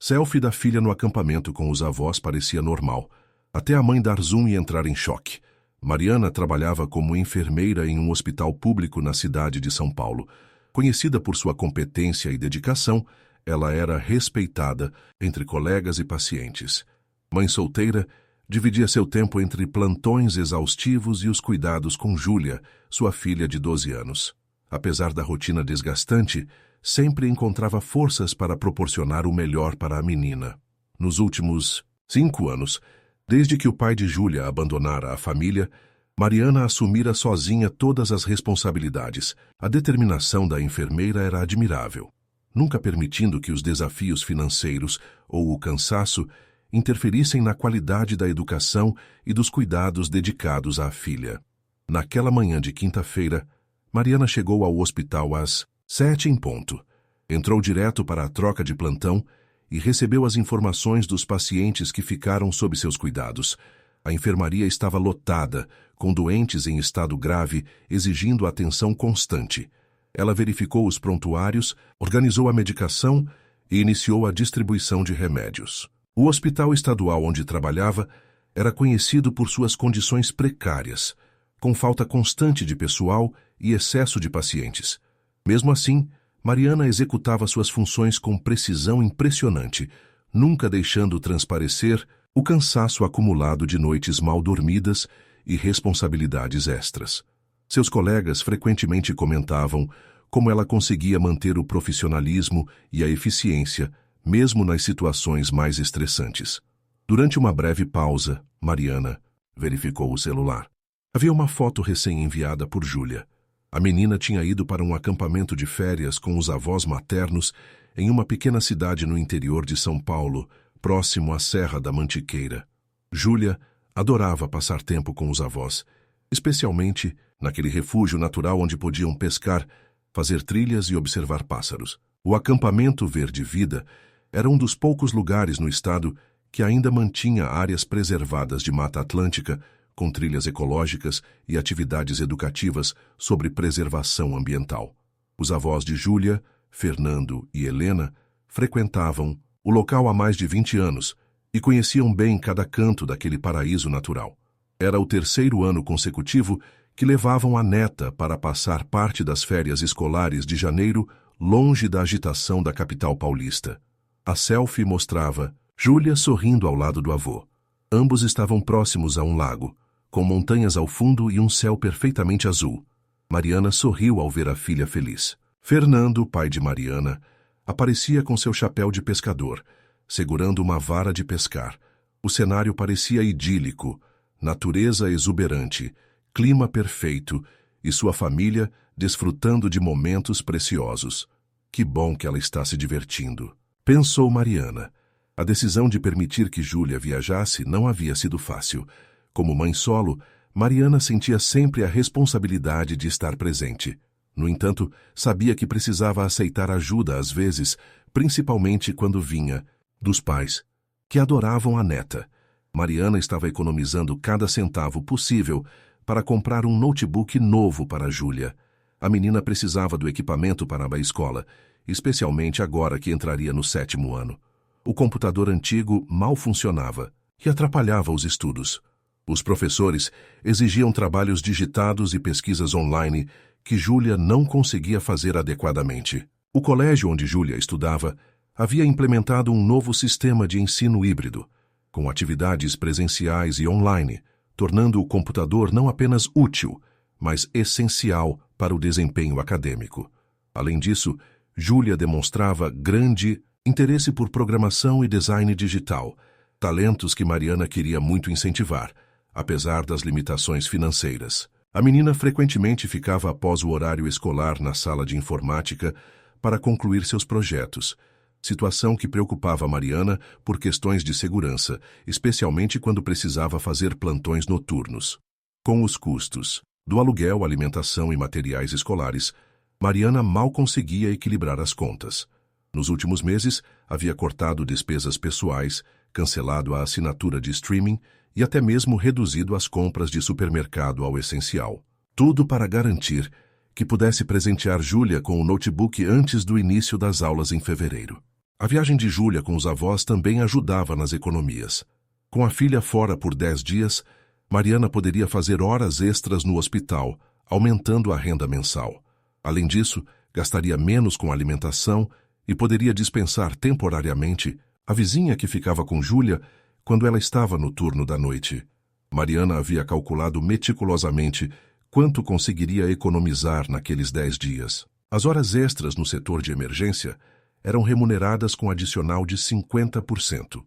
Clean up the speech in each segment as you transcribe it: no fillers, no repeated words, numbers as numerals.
Selfie da filha no acampamento com os avós parecia normal, até a mãe dar zoom e entrar em choque. Mariana trabalhava como enfermeira em um hospital público na cidade de São Paulo. Conhecida por sua competência e dedicação, ela era respeitada entre colegas e pacientes. Mãe solteira, dividia seu tempo entre plantões exaustivos e os cuidados com Júlia, sua filha de 12 anos. Apesar da rotina desgastante, sempre encontrava forças para proporcionar o melhor para a menina. Nos últimos 5 anos, desde que o pai de Júlia abandonara a família, Mariana assumira sozinha todas as responsabilidades. A determinação da enfermeira era admirável, nunca permitindo que os desafios financeiros ou o cansaço interferissem na qualidade da educação e dos cuidados dedicados à filha. Naquela manhã de quinta-feira, Mariana chegou ao hospital às 7 em ponto. Entrou direto para a troca de plantão e recebeu as informações dos pacientes que ficaram sob seus cuidados. A enfermaria estava lotada, com doentes em estado grave, exigindo atenção constante. Ela verificou os prontuários, organizou a medicação e iniciou a distribuição de remédios. O hospital estadual onde trabalhava era conhecido por suas condições precárias, com falta constante de pessoal e excesso de pacientes. Mesmo assim, Mariana executava suas funções com precisão impressionante, nunca deixando transparecer o cansaço acumulado de noites mal dormidas e responsabilidades extras. Seus colegas frequentemente comentavam como ela conseguia manter o profissionalismo e a eficiência, mesmo nas situações mais estressantes. Durante uma breve pausa, Mariana verificou o celular. Havia uma foto recém-enviada por Júlia. A menina tinha ido para um acampamento de férias com os avós maternos em uma pequena cidade no interior de São Paulo, próximo à Serra da Mantiqueira. Júlia adorava passar tempo com os avós, especialmente naquele refúgio natural onde podiam pescar, fazer trilhas e observar pássaros. O acampamento Verde Vida era um dos poucos lugares no estado que ainda mantinha áreas preservadas de Mata Atlântica, com trilhas ecológicas e atividades educativas sobre preservação ambiental. Os avós de Júlia, Fernando e Helena, frequentavam o local há mais de 20 anos e conheciam bem cada canto daquele paraíso natural. Era o 3º ano consecutivo que levavam a neta para passar parte das férias escolares de janeiro longe da agitação da capital paulista. A selfie mostrava Júlia sorrindo ao lado do avô. Ambos estavam próximos a um lago, com montanhas ao fundo e um céu perfeitamente azul. Mariana sorriu ao ver a filha feliz. Fernando, pai de Mariana, aparecia com seu chapéu de pescador, segurando uma vara de pescar. O cenário parecia idílico, natureza exuberante, clima perfeito e sua família desfrutando de momentos preciosos. Que bom que ela está se divertindo, pensou Mariana. A decisão de permitir que Júlia viajasse não havia sido fácil. Como mãe solo, Mariana sentia sempre a responsabilidade de estar presente. No entanto, sabia que precisava aceitar ajuda às vezes, principalmente quando vinha dos pais, que adoravam a neta. Mariana estava economizando cada centavo possível para comprar um notebook novo para Júlia. A menina precisava do equipamento para a escola, especialmente agora que entraria no 7º ano. O computador antigo mal funcionava e atrapalhava os estudos. Os professores exigiam trabalhos digitados e pesquisas online que Júlia não conseguia fazer adequadamente. O colégio onde Júlia estudava havia implementado um novo sistema de ensino híbrido, com atividades presenciais e online, tornando o computador não apenas útil, mas essencial para o desempenho acadêmico. Além disso, Júlia demonstrava grande interesse por programação e design digital, talentos que Mariana queria muito incentivar, apesar das limitações financeiras. A menina frequentemente ficava após o horário escolar na sala de informática para concluir seus projetos, situação que preocupava Mariana por questões de segurança, especialmente quando precisava fazer plantões noturnos. Com os custos do aluguel, alimentação e materiais escolares, Mariana mal conseguia equilibrar as contas. Nos últimos meses, havia cortado despesas pessoais, cancelado a assinatura de streaming e até mesmo reduzido as compras de supermercado ao essencial. Tudo para garantir que pudesse presentear Júlia com o notebook antes do início das aulas em fevereiro. A viagem de Júlia com os avós também ajudava nas economias. Com a filha fora por 10 dias, Mariana poderia fazer horas extras no hospital, aumentando a renda mensal. Além disso, gastaria menos com alimentação e poderia dispensar temporariamente a vizinha que ficava com Júlia quando ela estava no turno da noite. Mariana havia calculado meticulosamente quanto conseguiria economizar naqueles 10 dias. As horas extras no setor de emergência eram remuneradas com adicional de 50%,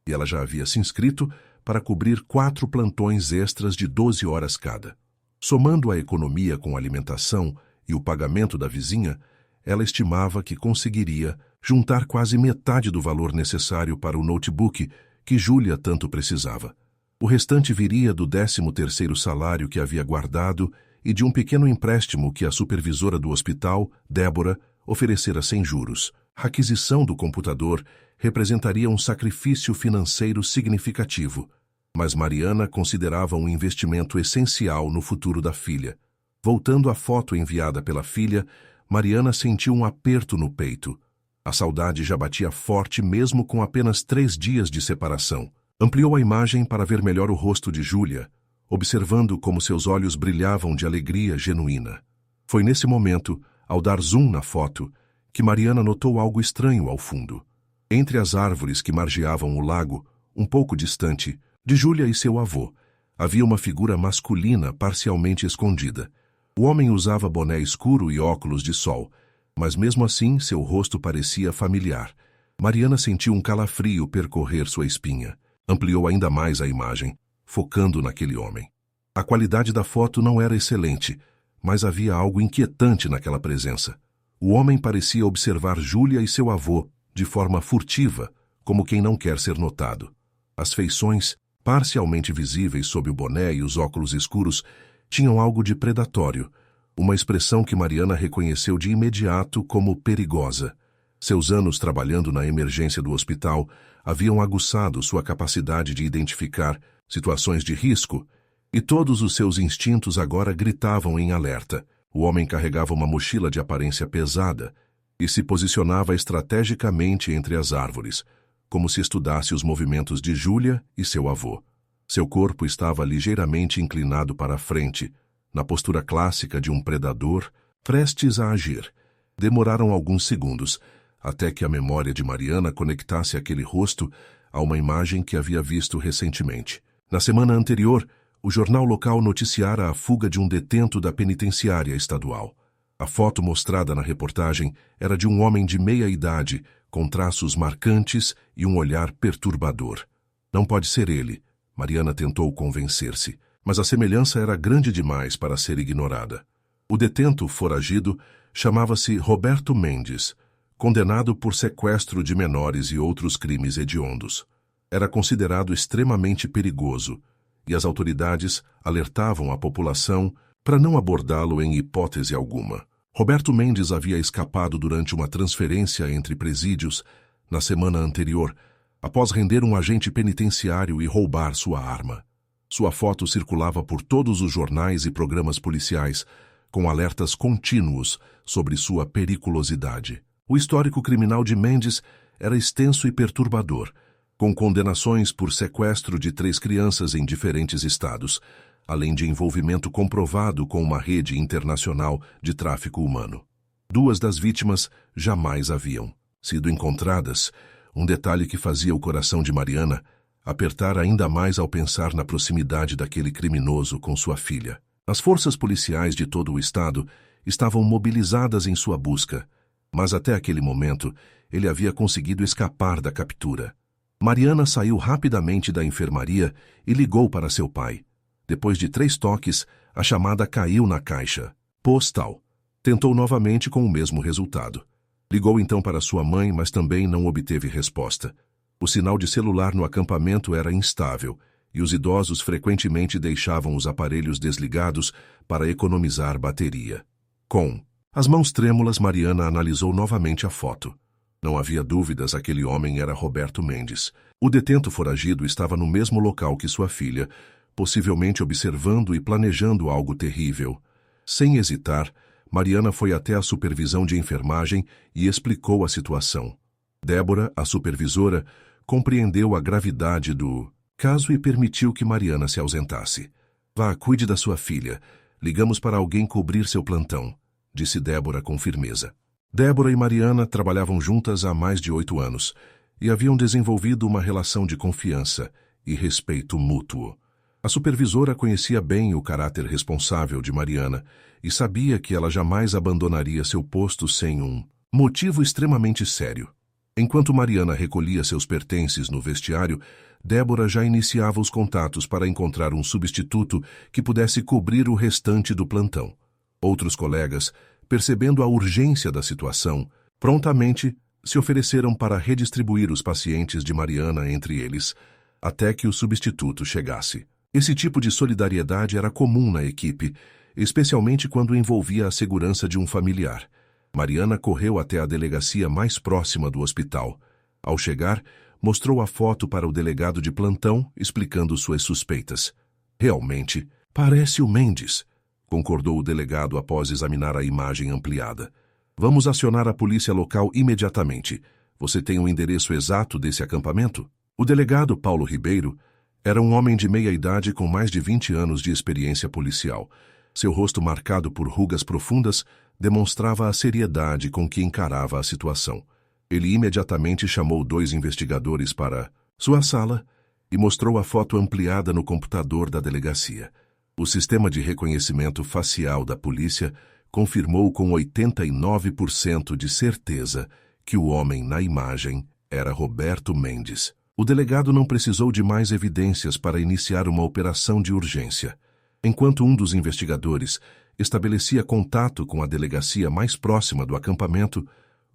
e ela já havia se inscrito para cobrir 4 plantões extras de 12 horas cada. Somando a economia com alimentação e o pagamento da vizinha, ela estimava que conseguiria juntar quase metade do valor necessário para o notebook que Júlia tanto precisava. O restante viria do 13º salário que havia guardado e de um pequeno empréstimo que a supervisora do hospital, Débora, oferecera sem juros. A aquisição do computador representaria um sacrifício financeiro significativo, mas Mariana considerava um investimento essencial no futuro da filha. Voltando à foto enviada pela filha, Mariana sentiu um aperto no peito. A saudade já batia forte mesmo com apenas 3 dias de separação. Ampliou a imagem para ver melhor o rosto de Júlia, observando como seus olhos brilhavam de alegria genuína. Foi nesse momento, ao dar zoom na foto, que Mariana notou algo estranho ao fundo. Entre as árvores que margeavam o lago, um pouco distante, de Júlia e seu avô, havia uma figura masculina parcialmente escondida. O homem usava boné escuro e óculos de sol, mas mesmo assim seu rosto parecia familiar. Mariana sentiu um calafrio percorrer sua espinha. Ampliou ainda mais a imagem, focando naquele homem. A qualidade da foto não era excelente, mas havia algo inquietante naquela presença. O homem parecia observar Júlia e seu avô de forma furtiva, como quem não quer ser notado. As feições, parcialmente visíveis sob o boné e os óculos escuros, tinham algo de predatório, uma expressão que Mariana reconheceu de imediato como perigosa. Seus anos trabalhando na emergência do hospital haviam aguçado sua capacidade de identificar situações de risco, e todos os seus instintos agora gritavam em alerta. O homem carregava uma mochila de aparência pesada e se posicionava estrategicamente entre as árvores, como se estudasse os movimentos de Júlia e seu avô. Seu corpo estava ligeiramente inclinado para a frente, na postura clássica de um predador prestes a agir. Demoraram alguns segundos, até que a memória de Mariana conectasse aquele rosto a uma imagem que havia visto recentemente. Na semana anterior, o jornal local noticiara a fuga de um detento da penitenciária estadual. A foto mostrada na reportagem era de um homem de meia idade, com traços marcantes e um olhar perturbador. Não pode ser ele, Mariana tentou convencer-se, mas a semelhança era grande demais para ser ignorada. O detento foragido chamava-se Roberto Mendes, condenado por sequestro de menores e outros crimes hediondos. Era considerado extremamente perigoso, e as autoridades alertavam a população para não abordá-lo em hipótese alguma. Roberto Mendes havia escapado durante uma transferência entre presídios na semana anterior, após render um agente penitenciário e roubar sua arma. Sua foto circulava por todos os jornais e programas policiais, com alertas contínuos sobre sua periculosidade. O histórico criminal de Mendes era extenso e perturbador, com condenações por sequestro de 3 crianças em diferentes estados, além de envolvimento comprovado com uma rede internacional de tráfico humano. 2 das vítimas jamais haviam sido encontradas, um detalhe que fazia o coração de Mariana apertar ainda mais ao pensar na proximidade daquele criminoso com sua filha. As forças policiais de todo o estado estavam mobilizadas em sua busca, mas até aquele momento ele havia conseguido escapar da captura. Mariana saiu rapidamente da enfermaria e ligou para seu pai. Depois de 3 toques, a chamada caiu na caixa postal. Tentou novamente com o mesmo resultado. Ligou então para sua mãe, mas também não obteve resposta. O sinal de celular no acampamento era instável, e os idosos frequentemente deixavam os aparelhos desligados para economizar bateria. Com as mãos trêmulas, Mariana analisou novamente a foto. Não havia dúvidas, aquele homem era Roberto Mendes. O detento foragido estava no mesmo local que sua filha, possivelmente observando e planejando algo terrível. Sem hesitar, Mariana foi até a supervisão de enfermagem e explicou a situação. Débora, a supervisora, compreendeu a gravidade do caso e permitiu que Mariana se ausentasse. Vá, cuide da sua filha. Ligamos para alguém cobrir seu plantão, disse Débora com firmeza. Débora e Mariana trabalhavam juntas há mais de 8 anos e haviam desenvolvido uma relação de confiança e respeito mútuo. A supervisora conhecia bem o caráter responsável de Mariana e sabia que ela jamais abandonaria seu posto sem um motivo extremamente sério. Enquanto Mariana recolhia seus pertences no vestiário, Débora já iniciava os contatos para encontrar um substituto que pudesse cobrir o restante do plantão. Outros colegas, percebendo a urgência da situação, prontamente se ofereceram para redistribuir os pacientes de Mariana entre eles, até que o substituto chegasse. Esse tipo de solidariedade era comum na equipe, especialmente quando envolvia a segurança de um familiar. Mariana correu até a delegacia mais próxima do hospital. Ao chegar, mostrou a foto para o delegado de plantão, explicando suas suspeitas. Realmente, parece o Mendes, concordou o delegado após examinar a imagem ampliada. Vamos acionar a polícia local imediatamente. Você tem o endereço exato desse acampamento? O delegado Paulo Ribeiro era um homem de meia-idade com mais de 20 anos de experiência policial. Seu rosto marcado por rugas profundas demonstrava a seriedade com que encarava a situação. Ele imediatamente chamou 2 investigadores para sua sala e mostrou a foto ampliada no computador da delegacia. O sistema de reconhecimento facial da polícia confirmou com 89% de certeza que o homem na imagem era Roberto Mendes. O delegado não precisou de mais evidências para iniciar uma operação de urgência. Enquanto um dos investigadores estabelecia contato com a delegacia mais próxima do acampamento,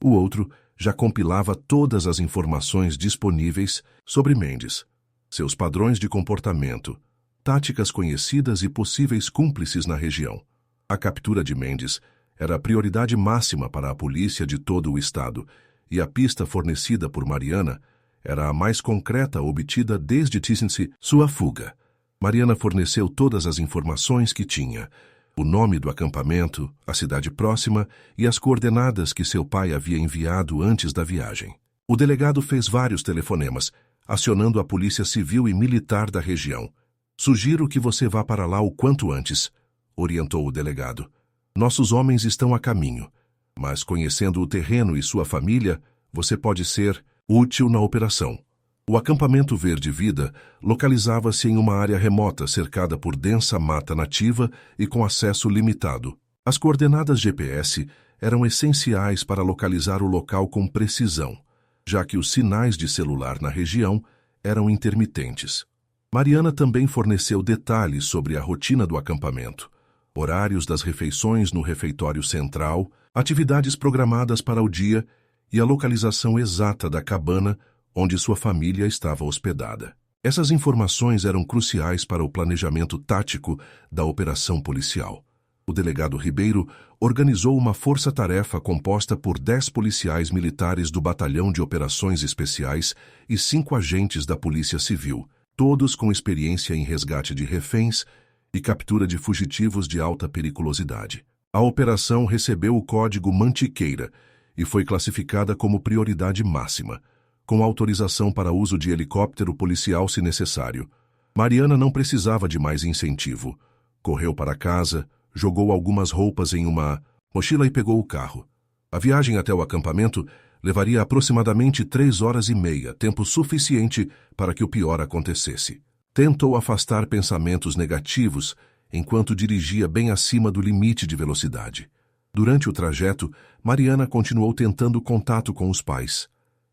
o outro já compilava todas as informações disponíveis sobre Mendes, seus padrões de comportamento, táticas conhecidas e possíveis cúmplices na região. A captura de Mendes era a prioridade máxima para a polícia de todo o estado, e a pista fornecida por Mariana era a mais concreta obtida desde sua fuga. Mariana forneceu todas as informações que tinha, o nome do acampamento, a cidade próxima e as coordenadas que seu pai havia enviado antes da viagem. O delegado fez vários telefonemas, acionando a polícia civil e militar da região. Sugiro que você vá para lá o quanto antes, orientou o delegado. Nossos homens estão a caminho, mas conhecendo o terreno e sua família, você pode ser útil na operação. O acampamento Verde Vida localizava-se em uma área remota cercada por densa mata nativa e com acesso limitado. As coordenadas GPS eram essenciais para localizar o local com precisão, já que os sinais de celular na região eram intermitentes. Mariana também forneceu detalhes sobre a rotina do acampamento, horários das refeições no refeitório central, atividades programadas para o dia e a localização exata da cabana onde sua família estava hospedada. Essas informações eram cruciais para o planejamento tático da operação policial. O delegado Ribeiro organizou uma força-tarefa composta por 10 policiais militares do Batalhão de Operações Especiais e 5 agentes da Polícia Civil, todos com experiência em resgate de reféns e captura de fugitivos de alta periculosidade. A operação recebeu o código Mantiqueira e foi classificada como prioridade máxima, com autorização para uso de helicóptero policial se necessário. Mariana não precisava de mais incentivo. Correu para casa, jogou algumas roupas em uma mochila e pegou o carro. A viagem até o acampamento levaria aproximadamente 3 horas e meia, tempo suficiente para que o pior acontecesse. Tentou afastar pensamentos negativos enquanto dirigia bem acima do limite de velocidade. Durante o trajeto, Mariana continuou tentando contato com os pais.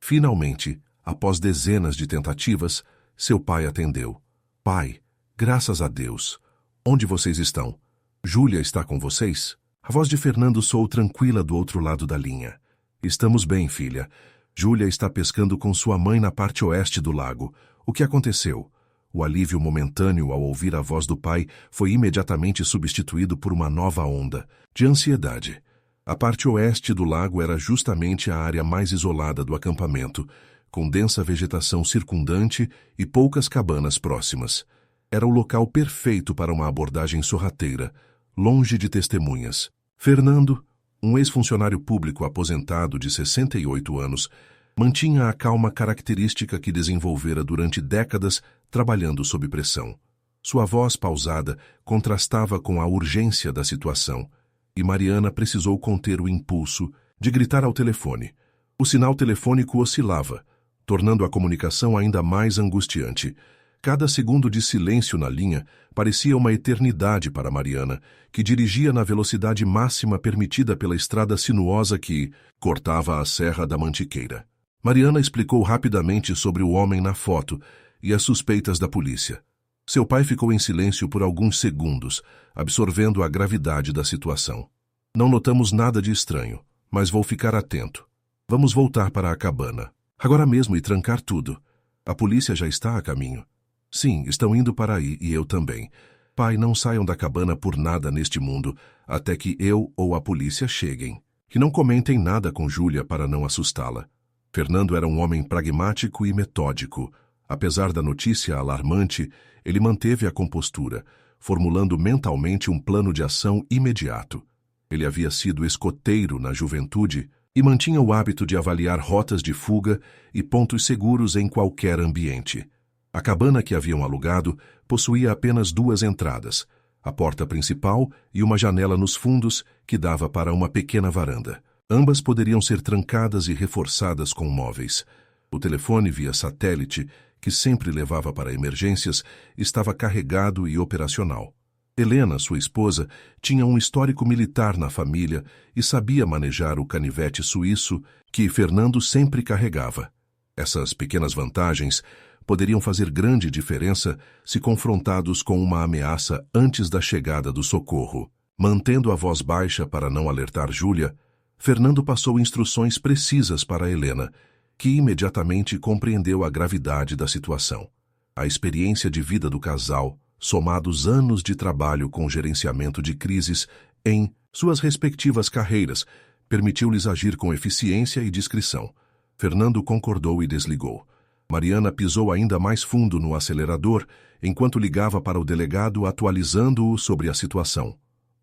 Finalmente, após dezenas de tentativas, seu pai atendeu. Pai, graças a Deus. Onde vocês estão? Júlia está com vocês? A voz de Fernando soou tranquila do outro lado da linha. Estamos bem, filha. Júlia está pescando com sua mãe na parte oeste do lago. O que aconteceu? O alívio momentâneo ao ouvir a voz do pai foi imediatamente substituído por uma nova onda de ansiedade. A parte oeste do lago era justamente a área mais isolada do acampamento, com densa vegetação circundante e poucas cabanas próximas. Era o local perfeito para uma abordagem sorrateira, longe de testemunhas. Fernando, um ex-funcionário público aposentado de 68 anos, Mantinha a calma característica que desenvolvera durante décadas trabalhando sob pressão. Sua voz pausada contrastava com a urgência da situação, e Mariana precisou conter o impulso de gritar ao telefone. O sinal telefônico oscilava, tornando a comunicação ainda mais angustiante. Cada segundo de silêncio na linha parecia uma eternidade para Mariana, que dirigia na velocidade máxima permitida pela estrada sinuosa que cortava a Serra da Mantiqueira. Mariana explicou rapidamente sobre o homem na foto e as suspeitas da polícia. Seu pai ficou em silêncio por alguns segundos, absorvendo a gravidade da situação. Não notamos nada de estranho, mas vou ficar atento. Vamos voltar para a cabana. Agora mesmo e trancar tudo. A polícia já está a caminho. Sim, estão indo para aí e eu também. Pai, não saiam da cabana por nada neste mundo, até que eu ou a polícia cheguem. E não comentem nada com Júlia para não assustá-la. Fernando era um homem pragmático e metódico. Apesar da notícia alarmante, ele manteve a compostura, formulando mentalmente um plano de ação imediato. Ele havia sido escoteiro na juventude e mantinha o hábito de avaliar rotas de fuga e pontos seguros em qualquer ambiente. A cabana que haviam alugado possuía apenas 2 entradas, a porta principal e uma janela nos fundos que dava para uma pequena varanda. Ambas poderiam ser trancadas e reforçadas com móveis. O telefone via satélite, que sempre levava para emergências, estava carregado e operacional. Helena, sua esposa, tinha um histórico militar na família e sabia manejar o canivete suíço que Fernando sempre carregava. Essas pequenas vantagens poderiam fazer grande diferença se confrontados com uma ameaça antes da chegada do socorro. Mantendo a voz baixa para não alertar Júlia, Fernando passou instruções precisas para Helena, que imediatamente compreendeu a gravidade da situação. A experiência de vida do casal, somados anos de trabalho com gerenciamento de crises em suas respectivas carreiras, permitiu-lhes agir com eficiência e discrição. Fernando concordou e desligou. Mariana pisou ainda mais fundo no acelerador, enquanto ligava para o delegado atualizando-o sobre a situação.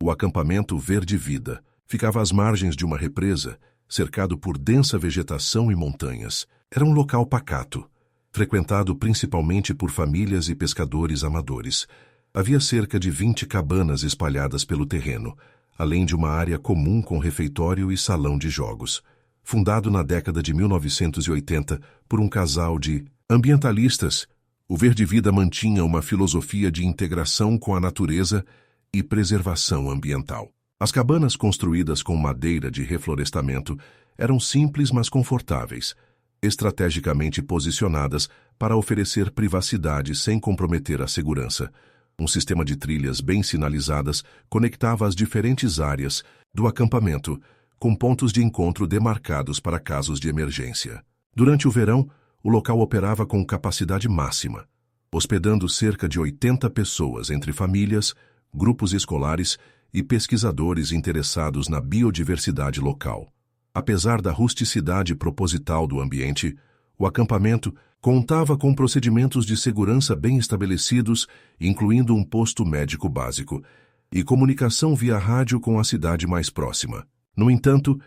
O acampamento Verde Vida ficava às margens de uma represa, cercado por densa vegetação e montanhas. Era um local pacato, frequentado principalmente por famílias e pescadores amadores. Havia cerca de 20 cabanas espalhadas pelo terreno, além de uma área comum com refeitório e salão de jogos. Fundado na década de 1980 por um casal de ambientalistas, o Verde Vida mantinha uma filosofia de integração com a natureza e preservação ambiental. As cabanas construídas com madeira de reflorestamento eram simples, mas confortáveis, estrategicamente posicionadas para oferecer privacidade sem comprometer a segurança. Um sistema de trilhas bem sinalizadas conectava as diferentes áreas do acampamento, com pontos de encontro demarcados para casos de emergência. Durante o verão, o local operava com capacidade máxima, hospedando cerca de 80 pessoas entre famílias, grupos escolares e pesquisadores interessados na biodiversidade local. Apesar da rusticidade proposital do ambiente, o acampamento contava com procedimentos de segurança bem estabelecidos, incluindo um posto médico básico, e comunicação via rádio com a cidade mais próxima. No entanto,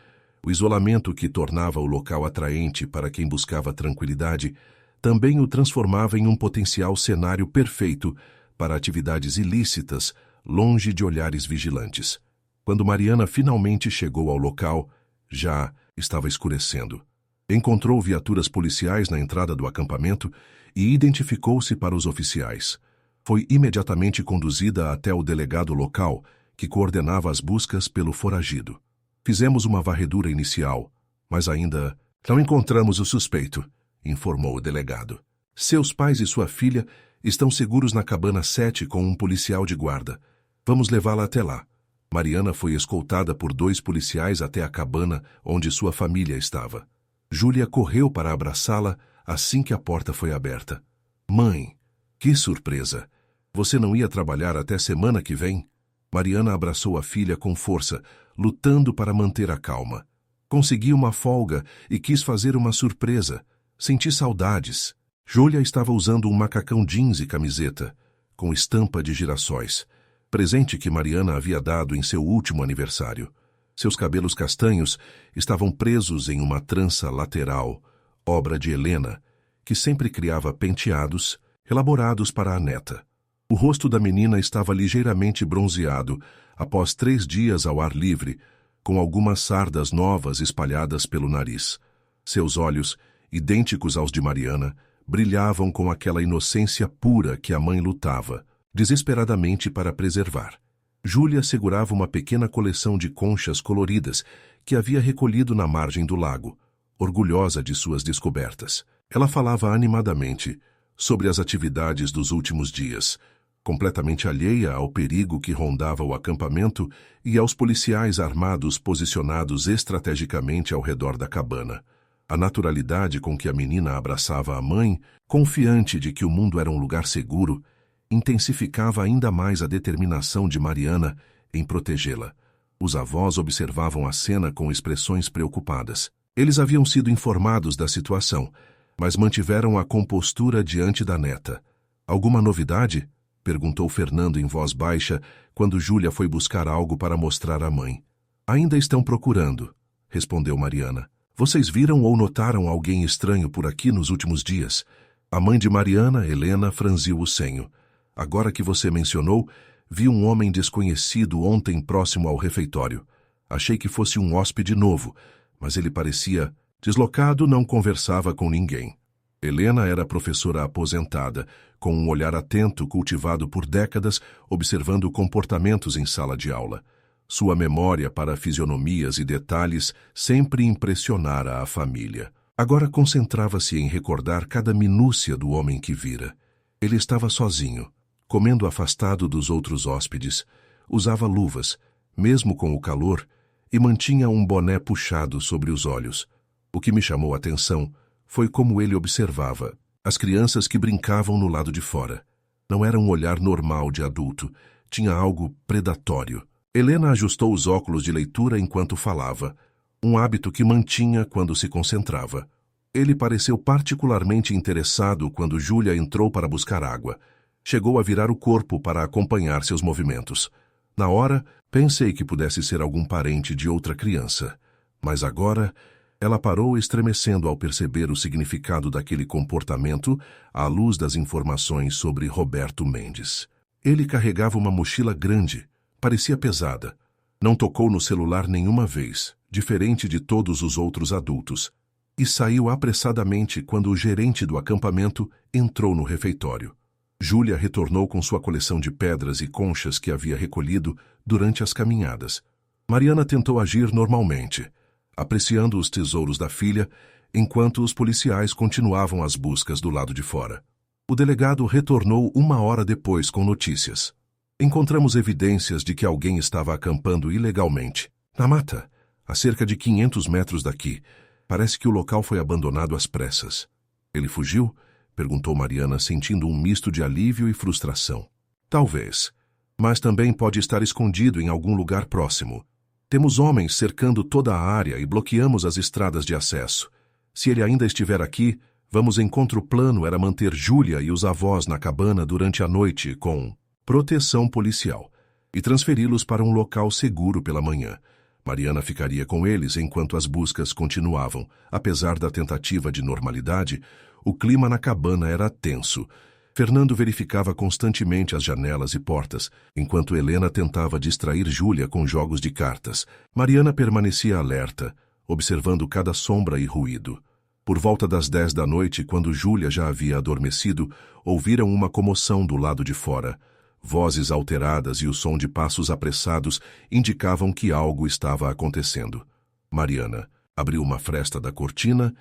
o isolamento que tornava o local atraente para quem buscava tranquilidade também o transformava em um potencial cenário perfeito para atividades ilícitas, longe de olhares vigilantes. Quando Mariana finalmente chegou ao local, já estava escurecendo. Encontrou viaturas policiais na entrada do acampamento e identificou-se para os oficiais. Foi imediatamente conduzida até o delegado local, que coordenava as buscas pelo foragido. Fizemos uma varredura inicial, mas ainda não encontramos o suspeito, informou o delegado. Seus pais e sua filha estão seguros na cabana 7 com um policial de guarda. Vamos levá-la até lá. Mariana foi escoltada por 2 policiais até a cabana onde sua família estava. Júlia correu para abraçá-la assim que a porta foi aberta. Mãe, que surpresa! Você não ia trabalhar até semana que vem? Mariana abraçou a filha com força, lutando para manter a calma. Consegui uma folga e quis fazer uma surpresa. Senti saudades. Júlia estava usando um macacão jeans e camiseta, com estampa de girassóis, presente que Mariana havia dado em seu último aniversário. Seus cabelos castanhos estavam presos em uma trança lateral, obra de Helena, que sempre criava penteados elaborados para a neta. O rosto da menina estava ligeiramente bronzeado após 3 dias ao ar livre, com algumas sardas novas espalhadas pelo nariz. Seus olhos, idênticos aos de Mariana, brilhavam com aquela inocência pura que a mãe lutava, desesperadamente para preservar. Júlia segurava uma pequena coleção de conchas coloridas que havia recolhido na margem do lago, orgulhosa de suas descobertas. Ela falava animadamente sobre as atividades dos últimos dias, completamente alheia ao perigo que rondava o acampamento e aos policiais armados posicionados estrategicamente ao redor da cabana. A naturalidade com que a menina abraçava a mãe, confiante de que o mundo era um lugar seguro, intensificava ainda mais a determinação de Mariana em protegê-la. Os avós observavam a cena com expressões preocupadas. Eles haviam sido informados da situação, mas mantiveram a compostura diante da neta. "Alguma novidade?" perguntou Fernando em voz baixa quando Júlia foi buscar algo para mostrar à mãe. "Ainda estão procurando", respondeu Mariana. "Vocês viram ou notaram alguém estranho por aqui nos últimos dias?" A mãe de Mariana, Helena, franziu o senho. "Agora que você mencionou, vi um homem desconhecido ontem próximo ao refeitório. Achei que fosse um hóspede novo, mas ele parecia deslocado, não conversava com ninguém." Helena era professora aposentada, com um olhar atento cultivado por décadas, observando comportamentos em sala de aula. Sua memória para fisionomias e detalhes sempre impressionara a família. Agora concentrava-se em recordar cada minúcia do homem que vira. Ele estava sozinho, comendo afastado dos outros hóspedes, usava luvas, mesmo com o calor, e mantinha um boné puxado sobre os olhos. O que me chamou a atenção foi como ele observava as crianças que brincavam no lado de fora. Não era um olhar normal de adulto, tinha algo predatório. Helena ajustou os óculos de leitura enquanto falava, um hábito que mantinha quando se concentrava. Ele pareceu particularmente interessado quando Júlia entrou para buscar água. Chegou a virar o corpo para acompanhar seus movimentos. Na hora, pensei que pudesse ser algum parente de outra criança, mas agora ela parou estremecendo ao perceber o significado daquele comportamento à luz das informações sobre Roberto Mendes. Ele carregava uma mochila grande, parecia pesada. Não tocou no celular nenhuma vez, diferente de todos os outros adultos, e saiu apressadamente quando o gerente do acampamento entrou no refeitório. Júlia retornou com sua coleção de pedras e conchas que havia recolhido durante as caminhadas. Mariana tentou agir normalmente, apreciando os tesouros da filha, enquanto os policiais continuavam as buscas do lado de fora. O delegado retornou 1 hora depois com notícias. "Encontramos evidências de que alguém estava acampando ilegalmente, na mata, a cerca de 500 metros daqui. Parece que o local foi abandonado às pressas." "Ele fugiu?" perguntou Mariana, sentindo um misto de alívio e frustração. "Talvez, mas também pode estar escondido em algum lugar próximo. Temos homens cercando toda a área e bloqueamos as estradas de acesso. Se ele ainda estiver aqui, vamos encontro plano era manter Júlia e os avós na cabana durante a noite com proteção policial e transferi-los para um local seguro pela manhã. Mariana ficaria com eles enquanto as buscas continuavam. Apesar da tentativa de normalidade, o clima na cabana era tenso. Fernando verificava constantemente as janelas e portas, enquanto Helena tentava distrair Júlia com jogos de cartas. Mariana permanecia alerta, observando cada sombra e ruído. Por volta das 10 da noite, quando Júlia já havia adormecido, ouviram uma comoção do lado de fora. Vozes alteradas e o som de passos apressados indicavam que algo estava acontecendo. Mariana abriu uma fresta da cortina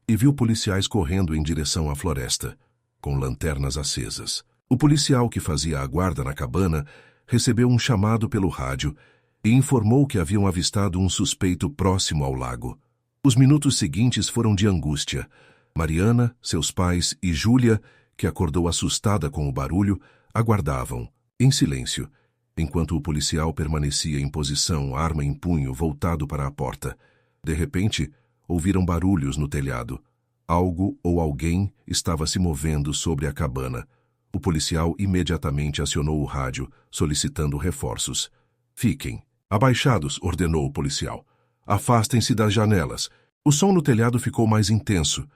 e viu policiais correndo em direção à floresta, com lanternas acesas. O policial que fazia a guarda na cabana recebeu um chamado pelo rádio e informou que haviam avistado um suspeito próximo ao lago. Os minutos seguintes foram de angústia. Mariana, seus pais e Júlia, que acordou assustada com o barulho, aguardavam, em silêncio, enquanto o policial permanecia em posição, arma em punho, voltado para a porta. De repente, ouviram barulhos no telhado. Algo ou alguém estava se movendo sobre a cabana. O policial imediatamente acionou o rádio, solicitando reforços. "Fiquem abaixados", ordenou o policial. "Afastem-se das janelas." O som no telhado ficou mais intenso.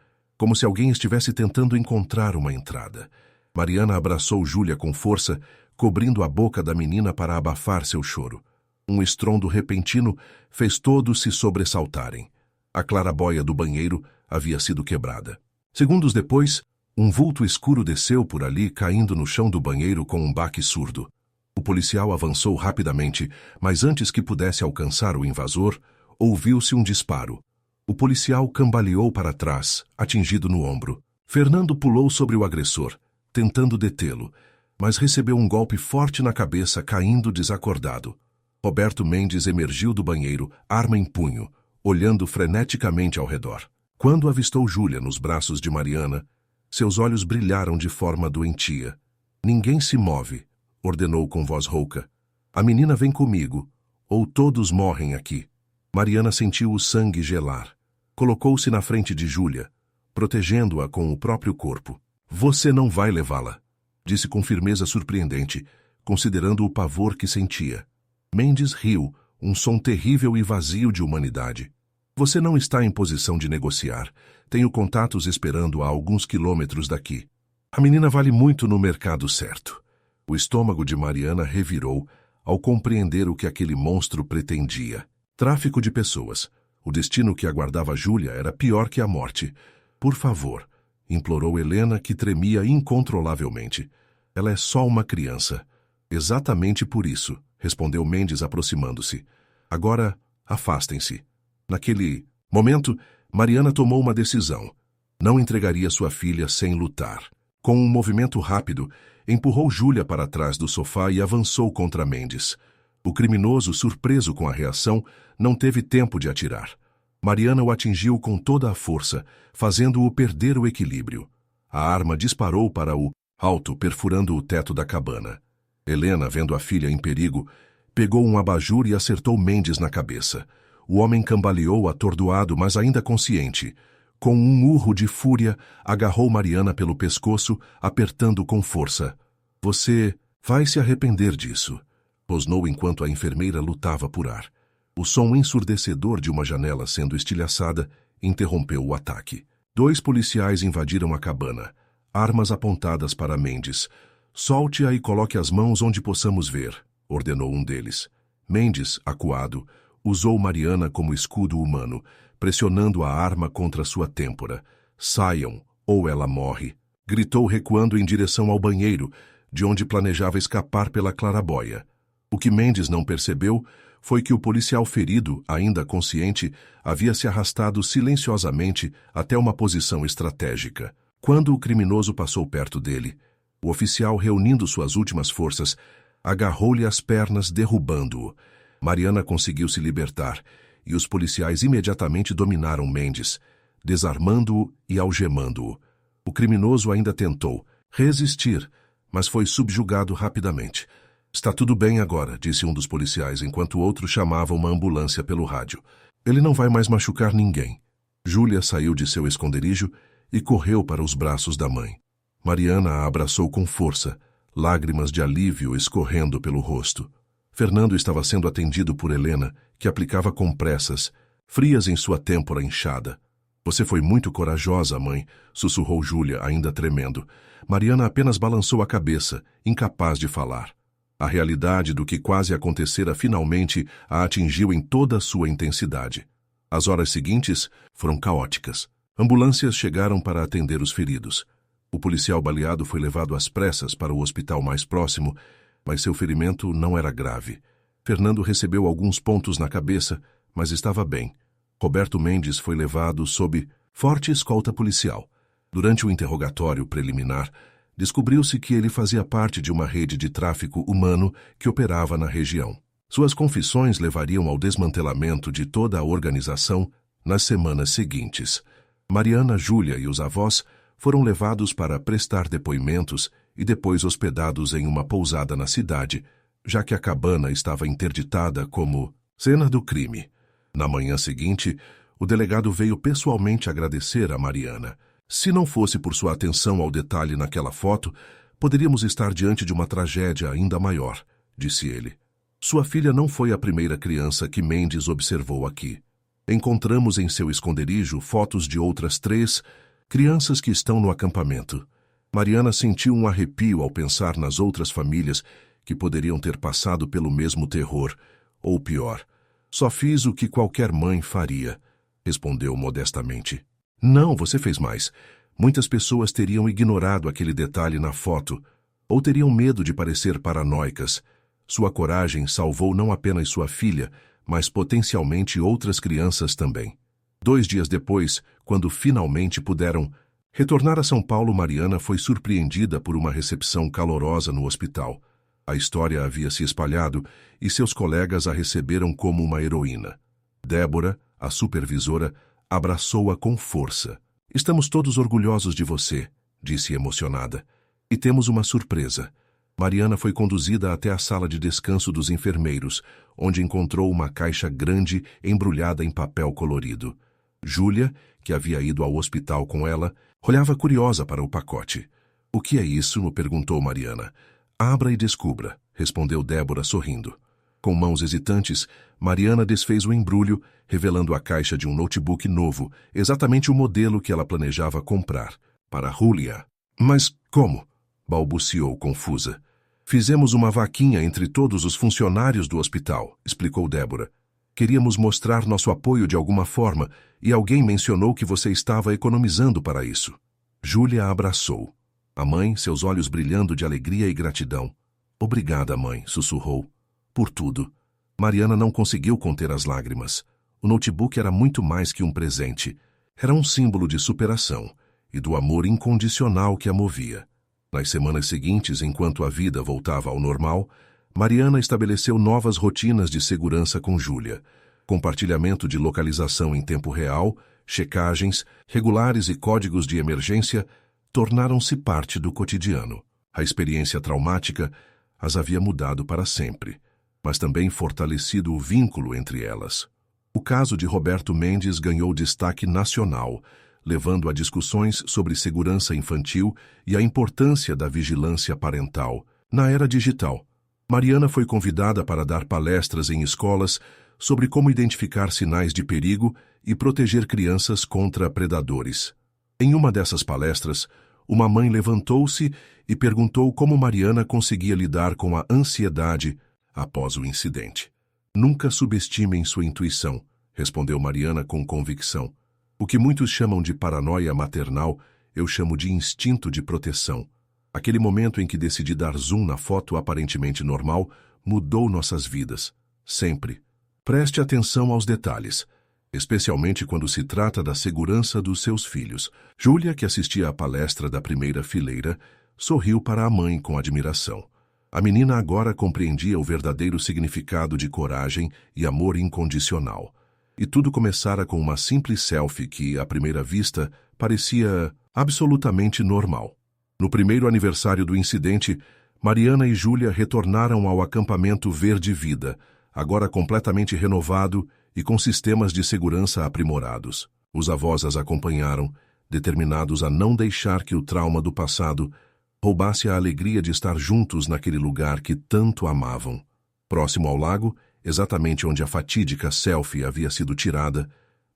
como se alguém estivesse tentando encontrar uma entrada. Mariana abraçou Júlia com força, cobrindo a boca da menina para abafar seu choro. Um estrondo repentino fez todos se sobressaltarem. A clarabóia do banheiro havia sido quebrada. Segundos depois, um vulto escuro desceu por ali, caindo no chão do banheiro com um baque surdo. O policial avançou rapidamente, mas antes que pudesse alcançar o invasor, ouviu-se um disparo. O policial cambaleou para trás, atingido no ombro. Fernando pulou sobre o agressor, tentando detê-lo, mas recebeu um golpe forte na cabeça, caindo desacordado. Roberto Mendes emergiu do banheiro, arma em punho, olhando freneticamente ao redor. Quando avistou Júlia nos braços de Mariana, seus olhos brilharam de forma doentia. "Ninguém se move", ordenou com voz rouca. "A menina vem comigo, ou todos morrem aqui." Mariana sentiu o sangue gelar. Colocou-se na frente de Júlia, protegendo-a com o próprio corpo. "Você não vai levá-la", disse com firmeza surpreendente, considerando o pavor que sentia. Mendes riu, um som terrível e vazio de humanidade. "Você não está em posição de negociar. Tenho contatos esperando a alguns quilômetros daqui. A menina vale muito no mercado certo." O estômago de Mariana revirou ao compreender o que aquele monstro pretendia. Tráfico de pessoas. O destino que aguardava Júlia era pior que a morte. "Por favor", implorou Helena, que tremia incontrolavelmente. "Ela é só uma criança." "Exatamente por isso", respondeu Mendes aproximando-se. "Agora, afastem-se." Naquele momento, Mariana tomou uma decisão. Não entregaria sua filha sem lutar. Com um movimento rápido, empurrou Júlia para trás do sofá e avançou contra Mendes. O criminoso, surpreso com a reação, não teve tempo de atirar. Mariana o atingiu com toda a força, fazendo-o perder o equilíbrio. A arma disparou para o alto, perfurando o teto da cabana. Helena, vendo a filha em perigo, pegou um abajur e acertou Mendes na cabeça. O homem cambaleou atordoado, mas ainda consciente. Com um urro de fúria, agarrou Mariana pelo pescoço, apertando com força. "Você vai se arrepender disso", rosnou enquanto a enfermeira lutava por ar. O som ensurdecedor de uma janela sendo estilhaçada interrompeu o ataque. 2 policiais invadiram a cabana, armas apontadas para Mendes. "Solte-a e coloque as mãos onde possamos ver", ordenou um deles. Mendes, acuado, usou Mariana como escudo humano, pressionando a arma contra sua têmpora. "Saiam, ou ela morre", gritou recuando em direção ao banheiro, de onde planejava escapar pela clarabóia. O que Mendes não percebeu foi que o policial ferido, ainda consciente, havia se arrastado silenciosamente até uma posição estratégica. Quando o criminoso passou perto dele, o oficial, reunindo suas últimas forças, agarrou-lhe as pernas, derrubando-o. Mariana conseguiu se libertar, e os policiais imediatamente dominaram Mendes, desarmando-o e algemando-o. O criminoso ainda tentou resistir, mas foi subjugado rapidamente. "Está tudo bem agora", disse um dos policiais, enquanto o outro chamava uma ambulância pelo rádio. "Ele não vai mais machucar ninguém." Júlia saiu de seu esconderijo e correu para os braços da mãe. Mariana a abraçou com força, lágrimas de alívio escorrendo pelo rosto. Fernando estava sendo atendido por Helena, que aplicava compressas, frias em sua têmpora inchada. "Você foi muito corajosa, mãe", sussurrou Júlia, ainda tremendo. Mariana apenas balançou a cabeça, incapaz de falar. A realidade do que quase acontecera finalmente a atingiu em toda a sua intensidade. As horas seguintes foram caóticas. Ambulâncias chegaram para atender os feridos. O policial baleado foi levado às pressas para o hospital mais próximo, mas seu ferimento não era grave. Fernando recebeu alguns pontos na cabeça, mas estava bem. Roberto Mendes foi levado sob forte escolta policial. Durante o interrogatório preliminar, descobriu-se que ele fazia parte de uma rede de tráfico humano que operava na região. Suas confissões levariam ao desmantelamento de toda a organização nas semanas seguintes. Mariana, Júlia e os avós foram levados para prestar depoimentos e depois hospedados em uma pousada na cidade, já que a cabana estava interditada como cena do crime. Na manhã seguinte, o delegado veio pessoalmente agradecer a Mariana. "Se não fosse por sua atenção ao detalhe naquela foto, poderíamos estar diante de uma tragédia ainda maior", disse ele. "Sua filha não foi a primeira criança que Mendes observou aqui. Encontramos em seu esconderijo fotos de outras 3 Crianças que estão no acampamento. Mariana sentiu um arrepio ao pensar nas outras famílias que poderiam ter passado pelo mesmo terror, ou pior. Só fiz o que qualquer mãe faria, respondeu modestamente. Não, você fez mais. Muitas pessoas teriam ignorado aquele detalhe na foto, ou teriam medo de parecer paranoicas. Sua coragem salvou não apenas sua filha, mas potencialmente outras crianças também. 2 dias depois, quando finalmente puderam retornar a São Paulo, Mariana foi surpreendida por uma recepção calorosa no hospital. A história havia se espalhado e seus colegas a receberam como uma heroína. Débora, a supervisora, abraçou-a com força. Estamos todos orgulhosos de você, disse emocionada. E temos uma surpresa. Mariana foi conduzida até a sala de descanso dos enfermeiros, onde encontrou uma caixa grande embrulhada em papel colorido. Júlia, que havia ido ao hospital com ela, olhava curiosa para o pacote. O que é isso? Perguntou Mariana. Abra e descubra, respondeu Débora sorrindo. Com mãos hesitantes, Mariana desfez o embrulho, revelando a caixa de um notebook novo, exatamente o modelo que ela planejava comprar, para Júlia. Mas como? Balbuciou confusa. Fizemos uma vaquinha entre todos os funcionários do hospital, explicou Débora. Queríamos mostrar nosso apoio de alguma forma e alguém mencionou que você estava economizando para isso. Júlia a abraçou. A mãe, seus olhos brilhando de alegria e gratidão. Obrigada, mãe, sussurrou. Por tudo. Mariana não conseguiu conter as lágrimas. O notebook era muito mais que um presente. Era um símbolo de superação e do amor incondicional que a movia. Nas semanas seguintes, enquanto a vida voltava ao normal, Mariana estabeleceu novas rotinas de segurança com Júlia. Compartilhamento de localização em tempo real, checagens, regulares e códigos de emergência tornaram-se parte do cotidiano. A experiência traumática as havia mudado para sempre, mas também fortalecido o vínculo entre elas. O caso de Roberto Mendes ganhou destaque nacional, levando a discussões sobre segurança infantil e a importância da vigilância parental. Na era digital, Mariana foi convidada para dar palestras em escolas sobre como identificar sinais de perigo e proteger crianças contra predadores. Em uma dessas palestras, uma mãe levantou-se e perguntou como Mariana conseguia lidar com a ansiedade após o incidente. Nunca subestimem sua intuição, respondeu Mariana com convicção. O que muitos chamam de paranoia maternal, eu chamo de instinto de proteção. Aquele momento em que decidi dar zoom na foto aparentemente normal mudou nossas vidas. Sempre. Preste atenção aos detalhes, especialmente quando se trata da segurança dos seus filhos. Júlia, que assistia à palestra da primeira fileira, sorriu para a mãe com admiração. A menina agora compreendia o verdadeiro significado de coragem e amor incondicional. E tudo começara com uma simples selfie que, à primeira vista, parecia absolutamente normal. No primeiro aniversário do incidente, Mariana e Júlia retornaram ao acampamento Verde Vida, agora completamente renovado e com sistemas de segurança aprimorados. Os avós as acompanharam, determinados a não deixar que o trauma do passado roubasse a alegria de estar juntos naquele lugar que tanto amavam. Próximo ao lago, exatamente onde a fatídica selfie havia sido tirada,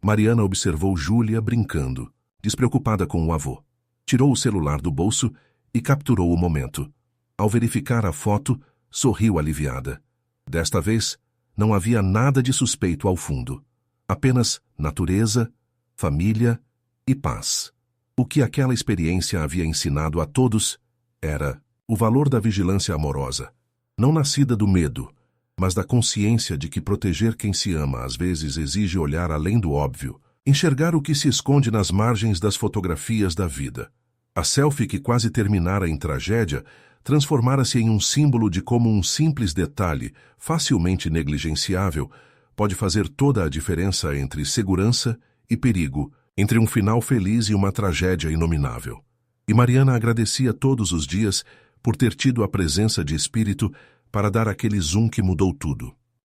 Mariana observou Júlia brincando, despreocupada com o avô. Tirou o celular do bolso e capturou o momento. Ao verificar a foto, sorriu aliviada. Desta vez, não havia nada de suspeito ao fundo. Apenas natureza, família e paz. O que aquela experiência havia ensinado a todos era o valor da vigilância amorosa, não nascida do medo, mas da consciência de que proteger quem se ama às vezes exige olhar além do óbvio, enxergar o que se esconde nas margens das fotografias da vida. A selfie que quase terminara em tragédia transformara-se em um símbolo de como um simples detalhe, facilmente negligenciável, pode fazer toda a diferença entre segurança e perigo, entre um final feliz e uma tragédia inominável. E Mariana agradecia todos os dias por ter tido a presença de espírito para dar aquele zoom que mudou tudo.